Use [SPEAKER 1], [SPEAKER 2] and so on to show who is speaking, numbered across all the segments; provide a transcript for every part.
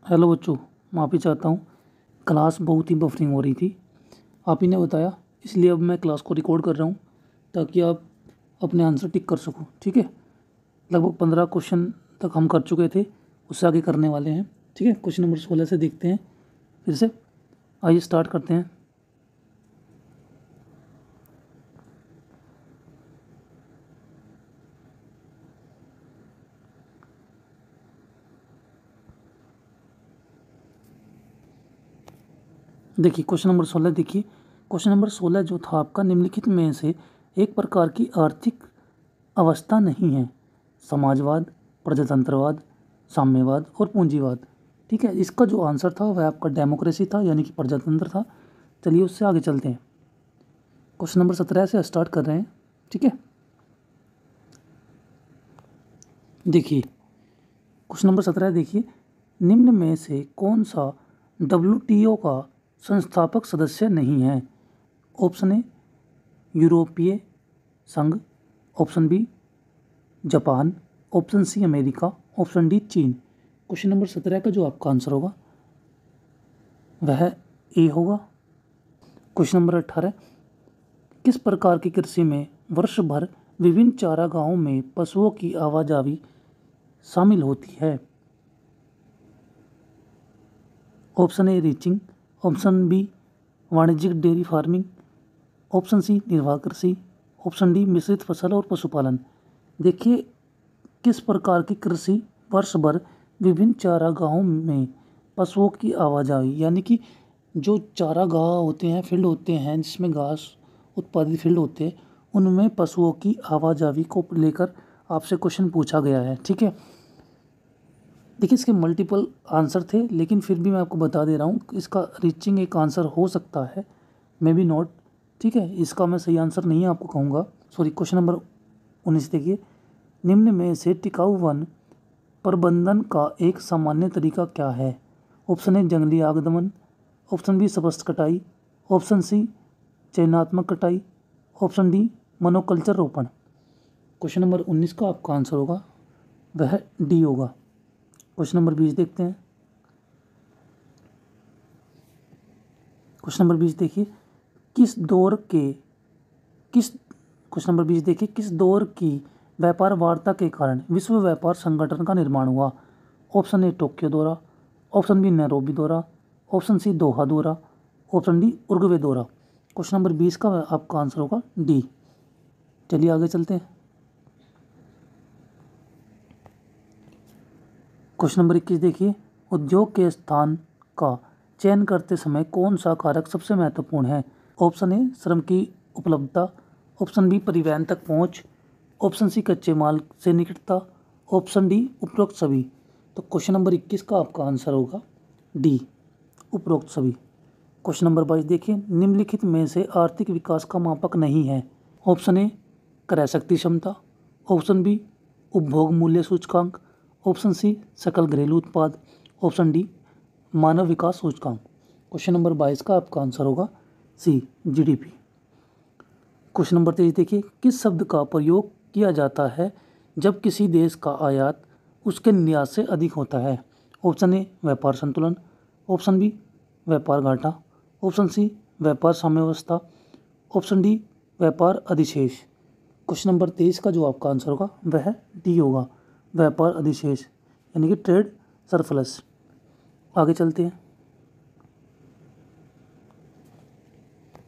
[SPEAKER 1] Hello बच्चों, माफ़ी चाहता हूँ। क्लास बहुत ही बफरिंग हो रही थी, आप ही ने बताया, इसलिए अब मैं क्लास को रिकॉर्ड कर रहा हूँ ताकि आप अपने आंसर टिक कर सको। ठीक है, लगभग 15 क्वेश्चन तक हम कर चुके थे, उससे आगे करने वाले हैं। ठीक है, क्वेश्चन नंबर 16 से देखते हैं फिर से। आइए स्टार्ट करते हैं। देखिए क्वेश्चन नंबर 16, देखिए क्वेश्चन नंबर 16 जो था आपका, निम्नलिखित में से एक प्रकार की आर्थिक अवस्था नहीं है। समाजवाद, प्रजातंत्रवाद, साम्यवाद और पूंजीवाद। ठीक है, इसका जो आंसर था वह आपका डेमोक्रेसी था, यानी कि प्रजातंत्र था। चलिए उससे आगे चलते हैं। क्वेश्चन नंबर 17 से स्टार्ट कर रहे हैं। ठीक है, देखिए क्वेश्चन नंबर 17 देखिए, निम्न में से कौन सा WTO का संस्थापक सदस्य नहीं है? ऑप्शन ए यूरोपीय संघ, option B Japan, option C America, option D चीन। क्वेश्चन नंबर 17 का जो आपका आंसर होगा वह ए होगा। क्वेश्चन नंबर 18, किस प्रकार की कृषि में वर्ष भर विभिन्न चारागाहों में पशुओं की आवाजाही शामिल होती है? Option A reaching, option B वाणिज्यिक डेयरी फार्मिंग, ऑप्शन सी निर्वाह कृषि, ऑप्शन डी मिश्रित फसल और पशुपालन। देखिए किस प्रकार की कृषि वर्ष भर विभिन्न चारागाहों में पशुओं की आवाजाही, यानी कि जो चारागाह होते हैं, फील्ड होते हैं जिसमें घास उत्पादित फील्ड होते हैं, उनमें पशुओं की आवाजाही को लेकर आपसे क्वेश्चन पूछा गया है। ठीक है, देखिए इसके मल्टीपल आंसर थे, लेकिन फिर भी मैं आपको बता दे रहा हूँ इसका रीचिंग एक आंसर हो सकता है, मे बी नॉट। ठीक है, इसका मैं सही आंसर नहीं आपको कहूँगा। सॉरी, क्वेश्चन नंबर 19 देखिए, निम्न में से टिकाऊ वन प्रबंधन का एक सामान्य तरीका क्या है? ऑप्शन ए जंगली आग दमन, ऑप्शन बी सब्सट्रेट कटाई, ऑप्शन सी चयनात्मक कटाई, ऑप्शन डी मोनोकल्चर रोपण। क्वेश्चन नंबर 19 का आपका आंसर होगा वह डी होगा। क्वेश्चन नंबर 20 देखते हैं। क्वेश्चन नंबर 20 देखिए, किस दौर के किस क्वेश्चन नंबर 20 देखिए, किस दौर की व्यापार वार्ता के कारण विश्व व्यापार संगठन का निर्माण हुआ? ऑप्शन ए टोक्यो दौरा, ऑप्शन बी नैरोबी दौरा, ऑप्शन सी दोहा दौरा, ऑप्शन डी उरुग्वे दौरा। क्वेश्चन नंबर 20 का आपका आंसर होगा डी। चलिए आगे चलते हैं। क्वेश्चन नंबर 21 देखिए, उद्योग के स्थान का चयन करते समय कौन सा कारक सबसे महत्वपूर्ण है? ऑप्शन ए श्रम की उपलब्धता, ऑप्शन बी परिवहन तक पहुंच, ऑप्शन सी कच्चे माल से निकटता, ऑप्शन डी उपरोक्त सभी। तो क्वेश्चन नंबर 21 का आपका आंसर होगा डी, उपरोक्त सभी। क्वेश्चन नंबर 22 देखिए, निम्नलिखित में से आर्थिक विकास का मापक नहीं है? ऑप्शन ए क्रय शक्ति क्षमता, ऑप्शन बी उपभोग मूल्य सूचकांक, ऑप्शन सी सकल घरेलू उत्पाद, ऑप्शन डी मानव विकास सूचकांक। क्वेश्चन नंबर 22 का आपका आंसर होगा सी GDP। क्वेश्चन नंबर 23 देखिए, किस शब्द का प्रयोग किया जाता है जब किसी देश का आयात उसके निर्यात से अधिक होता है? ऑप्शन ए व्यापार संतुलन, ऑप्शन बी व्यापार घाटा, ऑप्शन सी व्यापार साम्यावस्था, ऑप्शन डी व्यापार अधिशेष। क्वेश्चन नंबर 23 का जो आपका आंसर होगा वह डी होगा, व्यापार अधिशेष, यानी कि ट्रेड सरप्लस। आगे चलते हैं।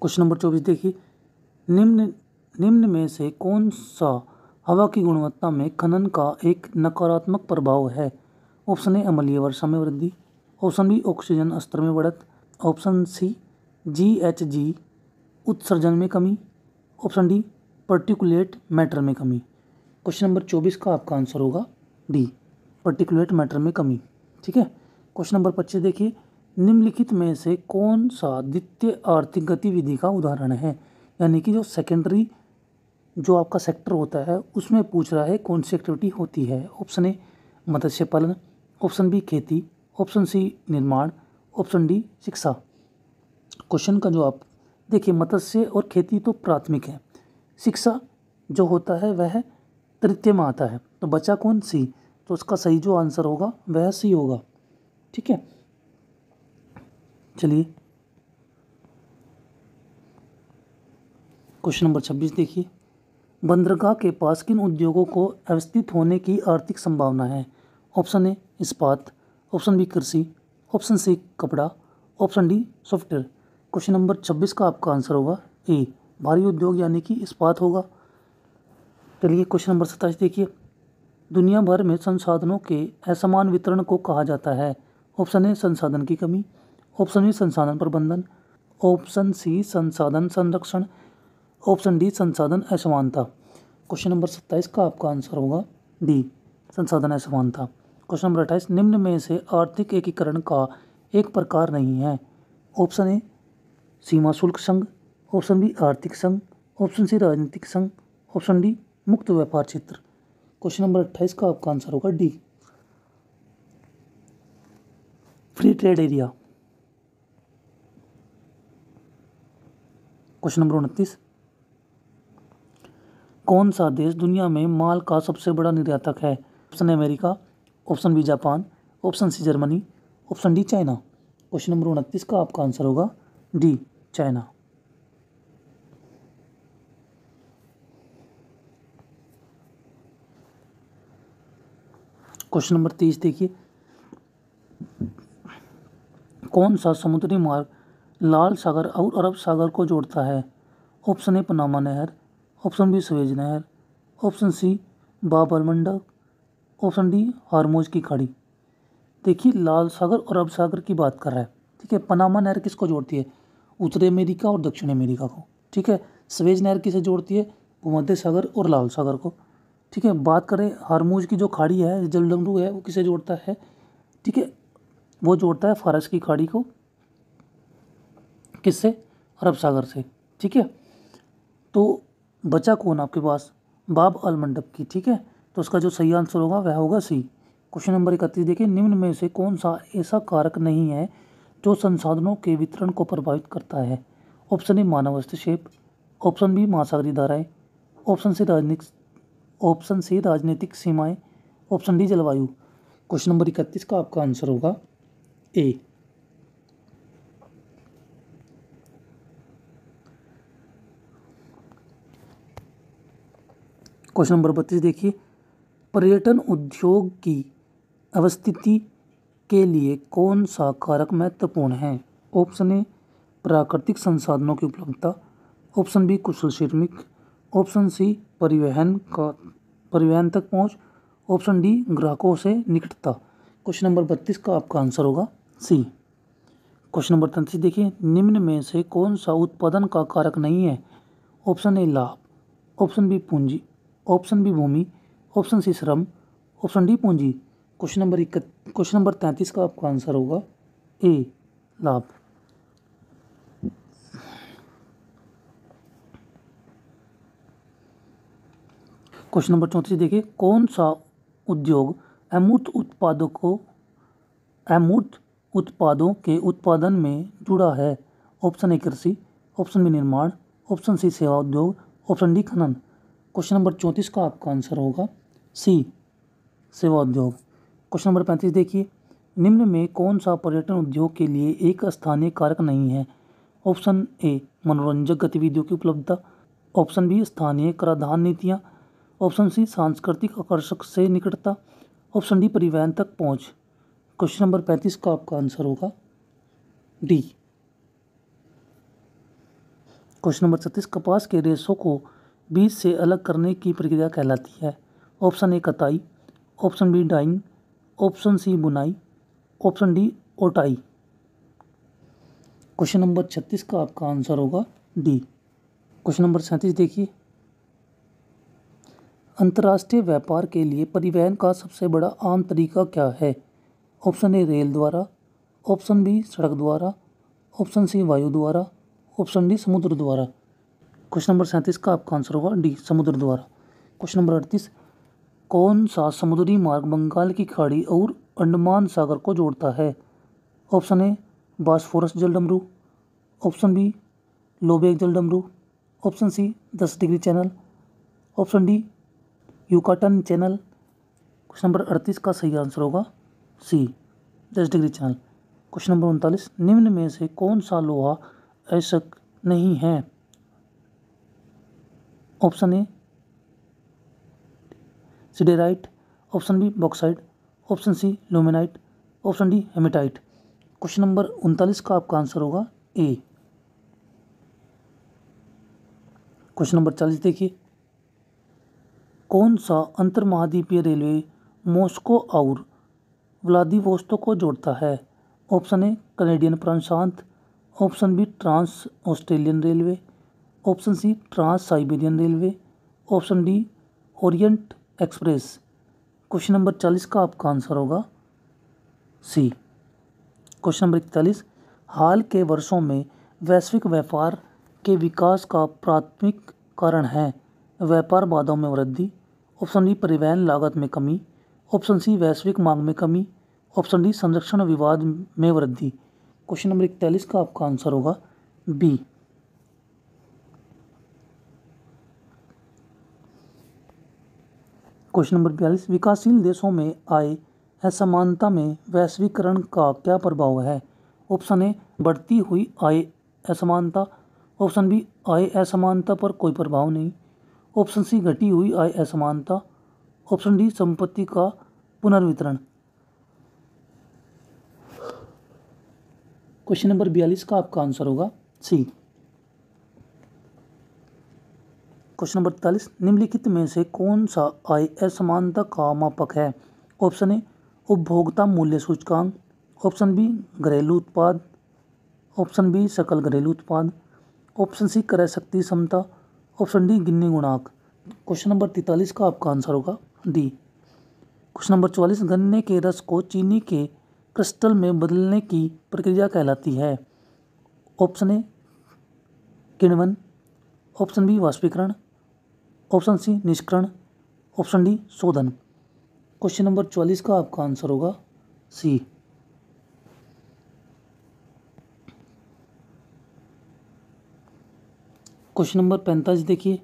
[SPEAKER 1] क्वेश्चन नंबर 24 देखिए, निम्न में से कौन सा हवा की गुणवत्ता में खनन का एक नकारात्मक प्रभाव है? ऑप्शन ए अम्लीय वर्षा में वृद्धि, ऑप्शन बी ऑक्सीजन स्तर में बढ़त, ऑप्शन सी GHG उत्सर्जन में कमी, ऑप्शन डी पर्टिकुलेट मैटर में कमी। क्वेश्चन नंबर 24 का आपका आंसर होगा डी, पर्टिकुलेट मैटर में कमी। ठीक है, क्वेश्चन नंबर 25 देखिए, निम्नलिखित में से कौन सा द्वितीय आर्थिक गतिविधि का उदाहरण है? यानी कि जो सेकेंडरी जो आपका सेक्टर होता है उसमें पूछ रहा है कौन सी एक्टिविटी होती है। ऑप्शन ए मत्स्य पालन, ऑप्शन बी खेती, ऑप्शन सी निर्माण, ऑप्शन डी शिक्षा। क्वेश्चन का जो आप देखिए, मत्स्य और खेती तो प्राथमिक है, शिक्षा जो होता है वह तृतीय में आता है, तो बचा कौन सी? तो उसका सही जो आंसर होगा वह सी होगा। ठीक है। चलिए क्वेश्चन नंबर 26 देखिए, बंदरगाह के पास किन उद्योगों को अवस्थित होने की आर्थिक संभावना है? ऑप्शन ए इस्पात, ऑप्शन बी कृषि, ऑप्शन सी कपड़ा, option D software. Question number 26 का आपका आंसर होगा ए भारी उद्योग यानी कि इस्पात होगा। चलिए क्वेश्चन नंबर 27 देखिए, दुनिया भर में संसाधनों के असमान वितरण को कहा जाता है? ऑप्शन ए संसाधन की कमी, ऑप्शन बी संसाधन प्रबंधन, ऑप्शन सी संसाधन संरक्षण, ऑप्शन डी संसाधन असमानता। क्वेश्चन नंबर 27 का आपका आंसर होगा डी संसाधन असमानता। क्वेश्चन नंबर 28, निम्न में से आर्थिक एकीकरण का एक प्रकार नहीं है? ऑप्शन ए सीमा शुल्क संघ, ऑप्शन बी आर्थिक संघ, ऑप्शन सी राजनीतिक संघ, ऑप्शन डी मुक्त व्यापार क्षेत्र। क्वेश्चन नंबर 28 का आपका आंसर होगा D free trade area. Question number 29, कौन सा देश दुनिया में माल का सबसे बड़ा निर्यातक है? Option A America, option B Japan, option C Germany, option D China. Question number 29 का आपका आंसर होगा डी चाइना। क्वेश्चन नंबर 30 देखिए, कौन सा समुद्री मार्ग लाल सागर और अरब सागर को जोड़ता है? ऑप्शन ए पनामा नहर, ऑप्शन बी सुएज नहर, ऑप्शन सी बाब अल मंडब, ऑप्शन डी हार्मोज की खाड़ी। देखिए लाल सागर और अरब सागर की बात कर रहा है, ठीक है। पनामा नहर किसको जोड़ती है? उत्तरी अमेरिका और दक्षिण अमेरिका को, ठीक है। सुएज नहर किसे जोड़ती है? भूमध्य सागर और लाल सागर को, ठीक है। बात करें हार्मोज की जो खाड़ी है, जलडमरू है, वो किसे जोड़ता है? ठीक है, वो जोड़ता है फारस की खाड़ी को किससे? अरब सागर से, ठीक है। तो बचा कौन आपके पास? बाब अल मंडब की, ठीक है। तो उसका जो सही आंसर होगा वह होगा सी। क्वेश्चन नंबर 31 देखिए, निम्न में से कौन सा ऐसा कारक नहीं है जो संसाधनों के वितरण को प्रभावित करता है? ऑप्शन ए मानव हस्तक्षेप, ऑप्शन बी महासागरीय धाराएं, ऑप्शन सी राजनीतिक सीमाएं, ऑप्शन डी जलवायु। क्वेश्चन नंबर 31 का आपका आंसर होगा ए। क्वेश्चन नंबर 32 देखिए, पर्यटन उद्योग की अवस्थिति के लिए कौन सा कारक महत्वपूर्ण है? ऑप्शन ए प्राकृतिक संसाधनों की उपलब्धता, ऑप्शन बी कुशल श्रमिक, ऑप्शन सी परिवहन तक पहुंच, ऑप्शन डी ग्राहकों से निकटता। क्वेश्चन नंबर 32 का आपका आंसर होगा सी। क्वेश्चन नंबर 33 देखिए, निम्न में से कौन सा उत्पादन का कारक नहीं है? ऑप्शन ए लाभ, ऑप्शन बी पूंजी, ऑप्शन बी भूमि, ऑप्शन सी श्रम, ऑप्शन डी पूंजी। क्वेश्चन नंबर 33 का आपका आंसर होगा ए लाभ। क्वेश्चन नंबर 34 देखिए, कौन सा उद्योग अमूर्त उत्पादों के उत्पादन में जुड़ा है? ऑप्शन ए कृषि, ऑप्शन बी निर्माण, ऑप्शन सी सेवा उद्योग, ऑप्शन डी खनन। क्वेश्चन नंबर 34 का आपका आंसर होगा सी सेवा उद्योग। क्वेश्चन नंबर 35 देखिए, निम्न में कौन सा पर्यटन उद्योग के लिए एक स्थानीय कारक नहीं है? ऑप्शन ए मनोरंजक गतिविधियों की उपलब्धता, ऑप्शन बी स्थानीय कराधान नीतियाँ, ऑप्शन सी सांस्कृतिक आकर्षक से निकटता, ऑप्शन डी परिवहन तक पहुँच। क्वेश्चन नंबर 35 का आपका आंसर होगा डी। क्वेश्चन नंबर 36, कपास के रेशों को बीज से अलग करने की प्रक्रिया कहलाती है? ऑप्शन ए कताई, option B dyeing, option C बुनाई, ऑप्शन डी ओटाई। क्वेश्चन नंबर 36 का आपका आंसर होगा डी। क्वेश्चन नंबर 37 देखिए, अंतर्राष्ट्रीय व्यापार के लिए परिवहन का सबसे बड़ा आम तरीका क्या है? ऑप्शन ए रेल द्वारा, ऑप्शन बी सड़क द्वारा, ऑप्शन सी वायु द्वारा, ऑप्शन डी समुद्र द्वारा। क्वेश्चन नंबर 37 का आपका आंसर होगा डी समुद्र द्वारा। क्वेश्चन नंबर 38, कौन सा समुद्री मार्ग बंगाल की खाड़ी और अंडमान सागर को जोड़ता है? ऑप्शन ए बॉस्फोरस जलडमरू, ऑप्शन बी लोबेक जलडमरू, option C 10 degree channel, option D Yucatan channel. Question number 38 का सही आंसर होगा C 10 degree channel. Question number 39, निम्न में से कौन सा लोहा अयस्क नहीं है? Option A siderite, option B bauxite, option C limonite, option D hematite. Question number 39 का आपका आंसर होगा ए। क्वेश्चन नंबर 40 देखिए, कौन सा अंतर्महाद्वीपीय रेलवे मॉस्को और व्लादिवोस्तोक को जोड़ता है? ऑप्शन ए कनेडियन प्रशांत, option B trans Australian railway, option C trans Siberian railway, option D Orient Express. Question number 40 का आपका आंसर होगा सी। क्वेश्चन नंबर 41, हाल के वर्षों में वैश्विक व्यापार के विकास का प्राथमिक कारण है? व्यापार बाधाओं में वृद्धि, ऑप्शन डी परिवहन लागत में कमी, ऑप्शन सी वैश्विक मांग में कमी, ऑप्शन डी संरक्षण विवाद में वृद्धि। क्वेश्चन नंबर 41 का आपका आंसर होगा बी। क्वेश्चन नंबर 42, विकासशील देशों में आय असमानता में वैश्वीकरण का क्या प्रभाव है? ऑप्शन ए बढ़ती हुई आय असमानता, ऑप्शन बी आय असमानता पर कोई प्रभाव नहीं, ऑप्शन सी घटी हुई आय असमानता, ऑप्शन डी संपत्ति का पुनर्वितरण। क्वेश्चन नंबर 42 का आपका आंसर होगा सी। क्वेश्चन नंबर 43, निम्नलिखित में से कौन सा आय असमानता का मापक है? ऑप्शन ए उपभोक्ता मूल्य सूचकांक, ऑप्शन बी घरेलू उत्पाद, ऑप्शन बी सकल घरेलू उत्पाद, ऑप्शन सी क्रय शक्ति क्षमता, ऑप्शन डी गिन्नी गुणांक। क्वेश्चन नंबर 43 का आपका आंसर होगा डी। क्वेश्चन नंबर 44, गन्ने के रस को चीनी के क्रिस्टल में बदलने की प्रक्रिया कहलाती है? ऑप्शन ए किण्वन, ऑप्शन बी वाष्पीकरण, ऑप्शन सी निष्करण, ऑप्शन डी शोधन। क्वेश्चन नंबर 44 का आपका आंसर होगा सी। क्वेश्चन नंबर 45 देखिए,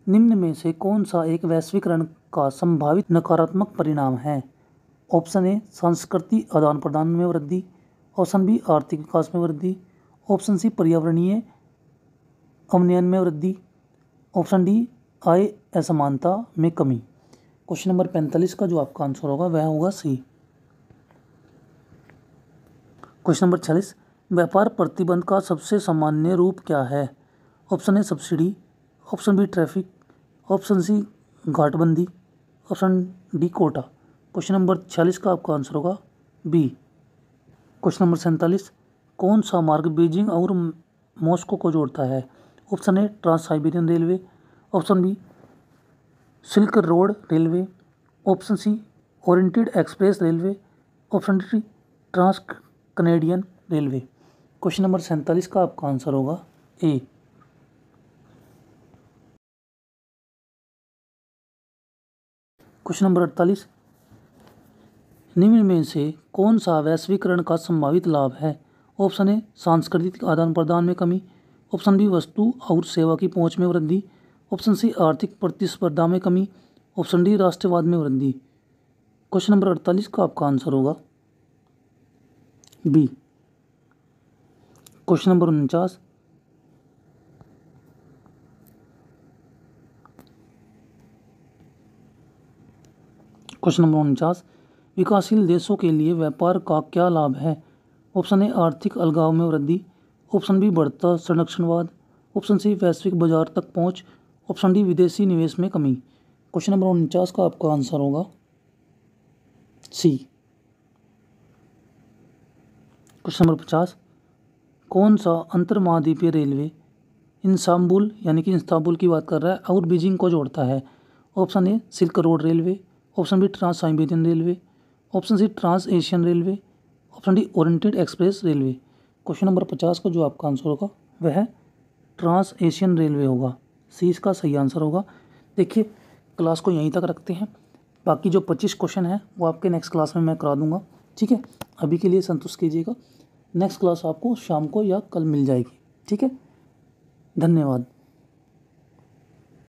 [SPEAKER 1] निम्न में से कौन सा एक वैश्वीकरण का संभावित नकारात्मक परिणाम है? ऑप्शन ए सांस्कृतिक आदान प्रदान में वृद्धि, ऑप्शन बी आर्थिक विकास में वृद्धि, ऑप्शन सी पर्यावरणीय अवनयन में वृद्धि, ऑप्शन डी आय असमानता में कमी। क्वेश्चन नंबर 45 का जो आपका आंसर होगा वह होगा सी। क्वेश्चन नंबर 46, व्यापार प्रतिबंध का सबसे सामान्य रूप क्या है? Option A subsidy, option B traffic, option C घाटबंदी, option D quota. Question number 46 का आपका आंसर होगा बी। क्वेश्चन नंबर 47, कौन सा मार्ग बीजिंग और मॉस्को को जोड़ता है? Option A trans Siberian railway, option B silk road railway, option C oriented express railway, option D trans Canadian railway. Question number 47 का आपका आंसर होगा ए। क्वेश्चन नंबर 48, निम्न में से कौन सा वैश्वीकरण का संभावित लाभ है? ऑप्शन ए सांस्कृतिक आदान प्रदान में कमी, ऑप्शन बी वस्तु और सेवा की पहुंच में वृद्धि, ऑप्शन सी आर्थिक प्रतिस्पर्धा में कमी, ऑप्शन डी राष्ट्रवाद में वृद्धि। क्वेश्चन नंबर 48 का आपका आंसर होगा B. Question number 49, question number 49, विकासशील देशों के लिए व्यापार का क्या लाभ है? ऑप्शन ए आर्थिक अलगाव में वृद्धि, ऑप्शन बी बढ़ता संरक्षणवाद, ऑप्शन सी वैश्विक बाजार तक पहुंच, ऑप्शन डी विदेशी निवेश में कमी। क्वेश्चन नंबर 49 का आपका आंसर होगा सी। क्वेश्चन नंबर 50, कौन सा अंतर्महाद्वीपीय रेलवे इस्तांबुल यानी कि इस्तांबुल की बात कर रहा है और बीजिंग को जोड़ता है? Option A silk road railway, option B trans Siberian railway, option C trans Asian railway, option D oriented express railway. Question number 50 का जो आपका आंसर होगा वह ट्रांस एशियन रेलवे होगा। सी इसका सही आंसर होगा। देखिए क्लास को यहीं तक रखते हैं, बाकी जो 25 क्वेश्चन है वो आपके नेक्स्ट क्लास में मैं करा दूंगा। ठीक है, अभी के लिए संतुष्ट कीजिएगा, नेक्स्ट क्लास आपको शाम को या कल मिल जाएगी। ठीक है, धन्यवाद।